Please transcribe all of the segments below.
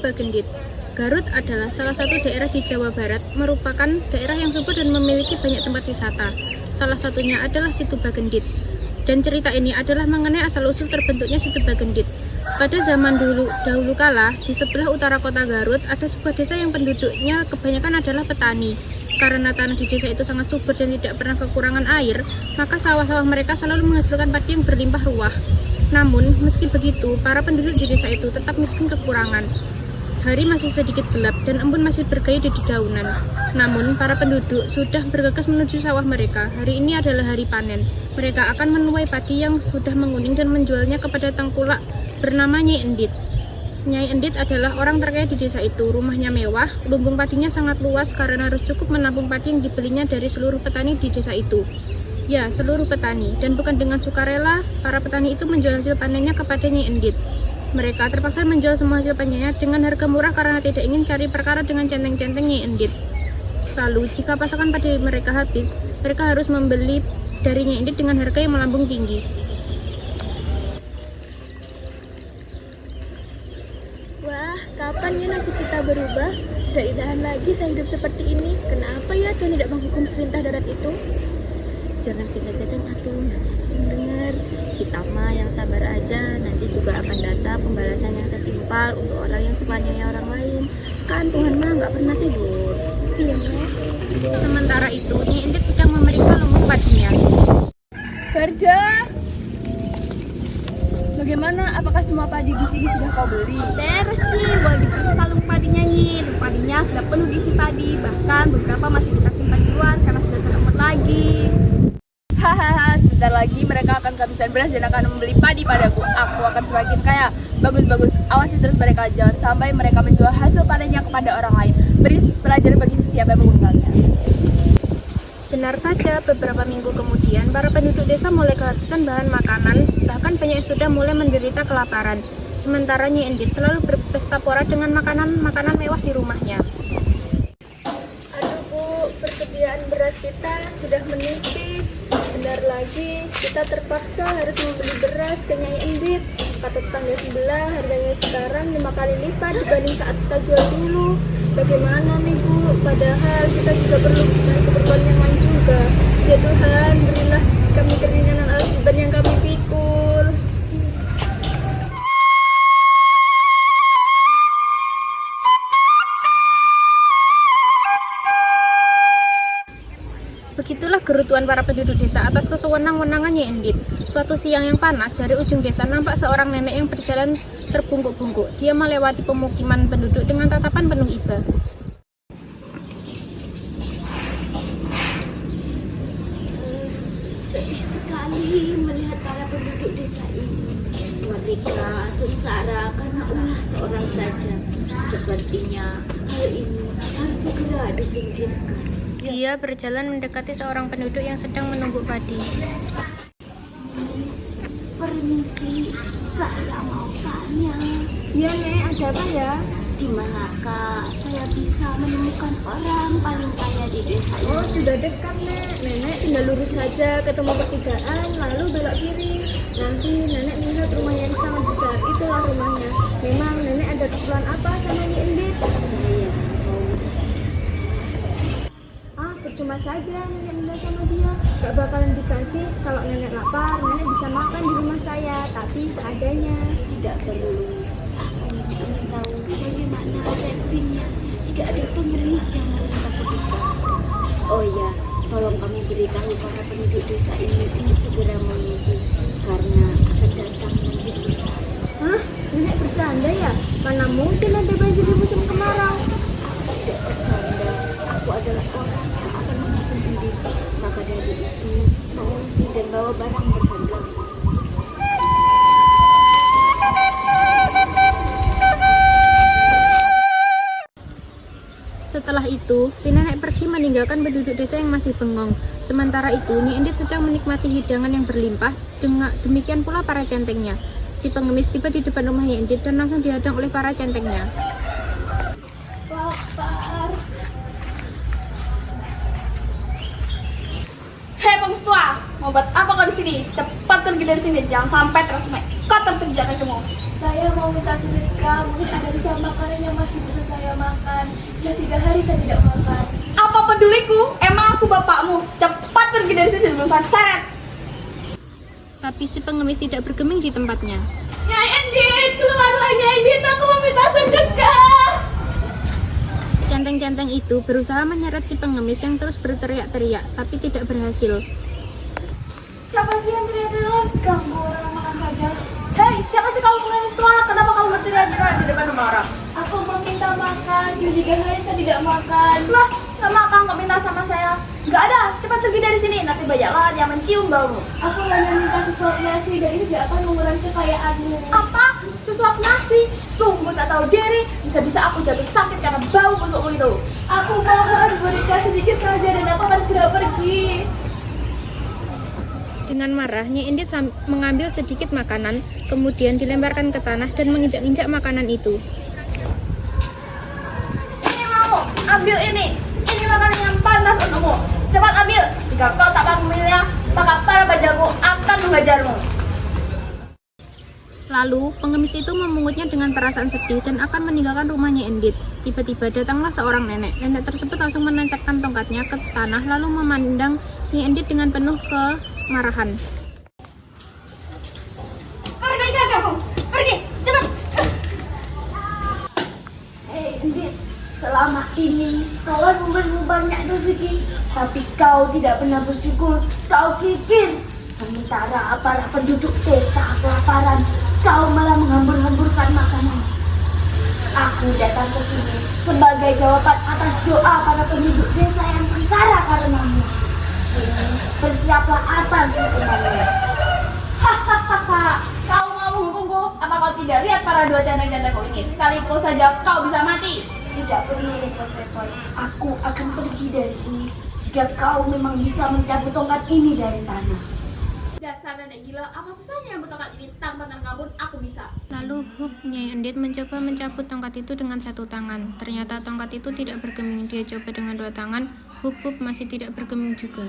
Bagendit. Garut adalah salah satu daerah di Jawa Barat, merupakan daerah yang subur dan memiliki banyak tempat wisata. Salah satunya adalah Situ Bagendit. Dan cerita ini adalah mengenai asal-usul terbentuknya Situ Bagendit. Pada zaman dahulu kala, di sebelah utara kota Garut, ada sebuah desa yang penduduknya kebanyakan adalah petani. Karena tanah di desa itu sangat subur dan tidak pernah kekurangan air, maka sawah-sawah mereka selalu menghasilkan padi yang berlimpah ruah. Namun, meski begitu, para penduduk di desa itu tetap miskin kekurangan. Hari masih sedikit gelap dan embun masih bergaya di dedaunan. Namun, para penduduk sudah bergegas menuju sawah mereka. Hari ini adalah hari panen. Mereka akan menuai padi yang sudah menguning dan menjualnya kepada tengkulak bernama Nyai Endit. Nyai Endit adalah orang terkaya di desa itu. Rumahnya mewah, lumbung padinya sangat luas karena harus cukup menampung padi yang dibelinya dari seluruh petani di desa itu. Ya, seluruh petani. Dan bukan dengan sukarela, para petani itu menjual hasil panennya kepada Nyai Endit. Mereka terpaksa menjual semua hasil panennya dengan harga murah karena tidak ingin cari perkara dengan centeng-centeng Nyai Endit. Lalu, jika pasokan padi mereka habis, mereka harus membeli dari Nyai Endit dengan harga yang melambung tinggi. Wah, kapan ya nasib kita berubah? Sudah tidak tahan lagi saya hidup seperti ini. Kenapa ya Tuhan tidak menghukum serintah darat itu? Jangan kita-kita atuh, dengar. Kita mah yang sabar aja, nanti juga akan datang pembalasan yang setimpal untuk orang yang suka nyanyi orang lain. Kan Tuhan mah nggak pernah tidur. Iya, Nek. Sementara itu, Nyai Endit sedang memeriksa lumbung padinya. Barja, bagaimana? Apakah semua padi di sini sudah kau beli? Beres nih, boleh diperiksa lumbung padinya nih. Lumbung padinya sudah penuh diisi padi, bahkan beberapa masih kita simpan duluan karena sudah tidak muat lagi. Hahaha, sebentar lagi mereka akan kehabisan beras dan akan membeli padi padaku. Aku akan semakin kaya. Bagus-bagus, awasi terus mereka, jangan sampai mereka menjual hasil panennya kepada orang lain. Beri pelajaran bagi sesiapa yang mengungkapnya. Benar saja, beberapa minggu kemudian, para penduduk desa mulai kehabisan bahan makanan, bahkan banyak yang sudah mulai menderita kelaparan. Sementara Nyai Endit selalu berpesta pora dengan makanan-makanan mewah di rumahnya. Aduh Bu, persediaan beras kita sudah menipis. Sebentar lagi kita terpaksa harus membeli beras ke Nyai Endit. Kata tetangga sebelah, harganya sekarang 5 kali lipat dibanding saat kita jual dulu. Bagaimana nih Bu? Padahal kita juga perlu keperluan yang lain juga. Ya Tuhan, berilah kami keringanan atas beban yang kami pikul. Begitulah gerutuan para penduduk desa atas kesewenang-wenangan Nyai Endit. Suatu siang yang panas, dari ujung desa nampak seorang nenek yang berjalan terbungkuk-bungkuk. Dia melewati pemukiman penduduk dengan tatapan penuh iba. Sedih sekali melihat para penduduk desa ini. Mereka sengsara karena ulah seorang saja. Sepertinya hal ini harus segera disingkirkan. Dia berjalan mendekati seorang penduduk yang sedang menumbuk padi. Permisi, saya mau tanya. Iya Nek, ada apa ya? Di manakah saya bisa menemukan orang paling kaya di desa ini? Oh, sudah dekat Nek. Nenek tinggal lurus saja ketemu pertigaan, lalu belok kiri. Nanti Nenek melihat rumah yang sangat besar. Itulah rumahnya. Memang Nenek ada keperluan apa sama Nyai Endit? Saya mau minta sedekah. Percuma saja Nenek minta sama dia. Gak bakalan dikasih. Kalau Nenek lapar, Nenek bisa makan di rumah saya, tapi seadanya. Tidak perlu. Aku ingin tahu bagaimana reaksinya jika ada pengemis yang meminta sedekah. Oh ya, tolong kamu beritahu para penduduk desa ini untuk segera mengungsi karena akan datang banjir besar. Hah? Nenek bercanda ya? Mana mungkin ada banjir di musim kemarau? Aku tidak bercanda. Aku adalah orang yang akan menghukum Endit. Maka dari itu, mengungsi dan bawa barang berharga. Setelah itu, si nenek pergi meninggalkan penduduk desa yang masih bengong. Sementara itu, Nyai Endit sedang menikmati hidangan yang berlimpah, demikian pula para centengnya. Si pengemis tiba di depan rumah Nyai Endit dan langsung dihadang oleh para centengnya. Lapar. Hei pengemis tua, mau buat apa kau di sini. Cepat pergi dari sini. Jangan sampai terus kotor terjadi kamu. Saya mau minta sedekah. Mungkin ada sisa makanan yang masih bisa saya makan. Sudah 3 hari saya tidak makan. Apa peduliku? Emang aku bapakmu. Cepat pergi dari sini sebelum saya seret. Tapi si pengemis tidak bergeming di tempatnya. Nyai Endit, keluarlah Nyai Endit. Aku mau minta sedekah. Centeng-centeng itu berusaha menyeret si pengemis yang terus berteriak-teriak, tapi tidak berhasil. Siapa sih yang teriak-teriak? Ganggu orang makan saja. Hei, siapa sih kamu menangis suara? Kenapa kamu berteriak-teriak di depan rumah orang? Aku meminta makan, sudah 3 hari saya tidak makan. Lah, nggak makan kok minta sama saya? Nggak ada, cepat pergi dari sini. Nanti banyak lalat yang mencium baumu. Aku hanya minta sesuap nasi dan itu tidak akan mengurangi kekayaanmu. Apa? Sesuap nasi? Sungguh tak tahu diri. Bisa-bisa aku jatuh sakit karena bau busukmu itu. Aku mohon berikan sedikit saja dan aku akan segera pergi. Dengan marah, Nyai Endit mengambil sedikit makanan, kemudian dilemparkan ke tanah dan menginjak-injak makanan itu. Ini mau, ambil ini. Ini makanan yang panas untukmu. Cepat ambil. Jika kau tak akan memilihnya, maka para bajaku akan menghajarmu. Lalu, pengemis itu memungutnya dengan perasaan sedih dan akan meninggalkan rumahnya Endit. Tiba-tiba datanglah seorang nenek. Nenek tersebut langsung menancapkan tongkatnya ke tanah lalu memandang Nyai Endit dengan penuh kemarahan. Pergi kamu, pergi, cepat. Hei Endit, selama ini Tuhan memberimu banyak rezeki, tapi kau tidak pernah bersyukur. Kau kikir. Sementara para penduduk desa kelaparan, kau malah menghambur-hamburkan makanan. Aku datang ke sini sebagai jawaban atas doa para penduduk desa yang sengsara karenamu. Kini bersiaplah atas hukumanmu. Hahaha, kau mau menghukumku? Apa kau tidak lihat para 2 janda-jandaku ini? Sekalipun saja kau bisa mati. Tidak perlu repot-repot. Aku akan pergi dari sini jika kau memang bisa mencabut tongkat ini dari tanah. Dasar nenek gila, apa susahnya yang tongkat ini? Tanpa tangan pun aku bisa. Lalu Nyai Endit mencoba mencabut tongkat itu dengan 1 tangan. Ternyata tongkat itu tidak bergeming. Dia coba dengan 2 tangan, Hup masih tidak bergeming juga.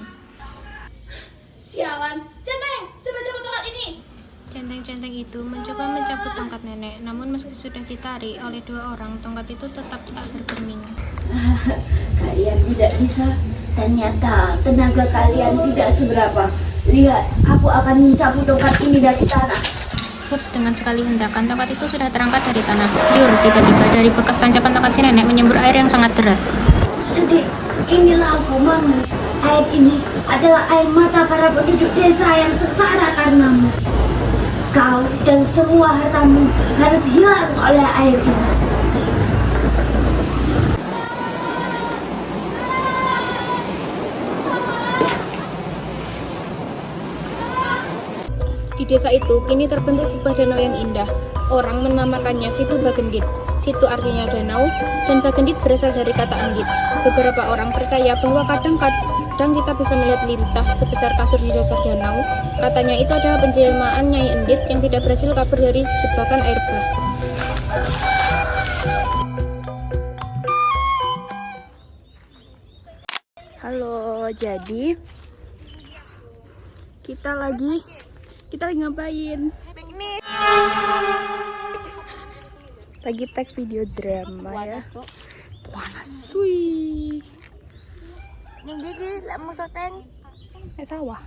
Sialan, Centeng, coba cabut tongkat ini. Centeng-centeng itu mencoba mencabut tongkat nenek, namun meski sudah ditarik oleh 2 orang, tongkat itu tetap tak bergeming. Kalian tidak bisa. Ternyata tenaga kalian tidak seberapa. Lihat, aku akan mencabut tongkat ini dari tanah. Hup dengan sekali hentakan, tongkat itu sudah terangkat dari tanah. Liur, tiba-tiba dari bekas tancapan tongkat si nenek menyembur air yang sangat deras. Jadi, inilah hukumanmu. Air ini adalah air mata para penduduk desa yang sengsara karenamu. Kau dan semua hartamu harus hilang oleh air ini. Di desa itu kini terbentuk sebuah danau yang indah. Orang menamakannya Situ Bagendit. Situ artinya danau, dan Bagendit berasal dari kata Endit. Beberapa orang percaya bahwa kadang kita bisa melihat lintah sebesar kasur di dasar danau. Katanya itu adalah penjelmaan Nyai Endit yang tidak berhasil kabur dari jebakan air bah. Halo, jadi kita lagi ngapain? Piknik. Lagi tag video drama ya. Panas, wih. Yang gigi, lah mau soteng. Sawah.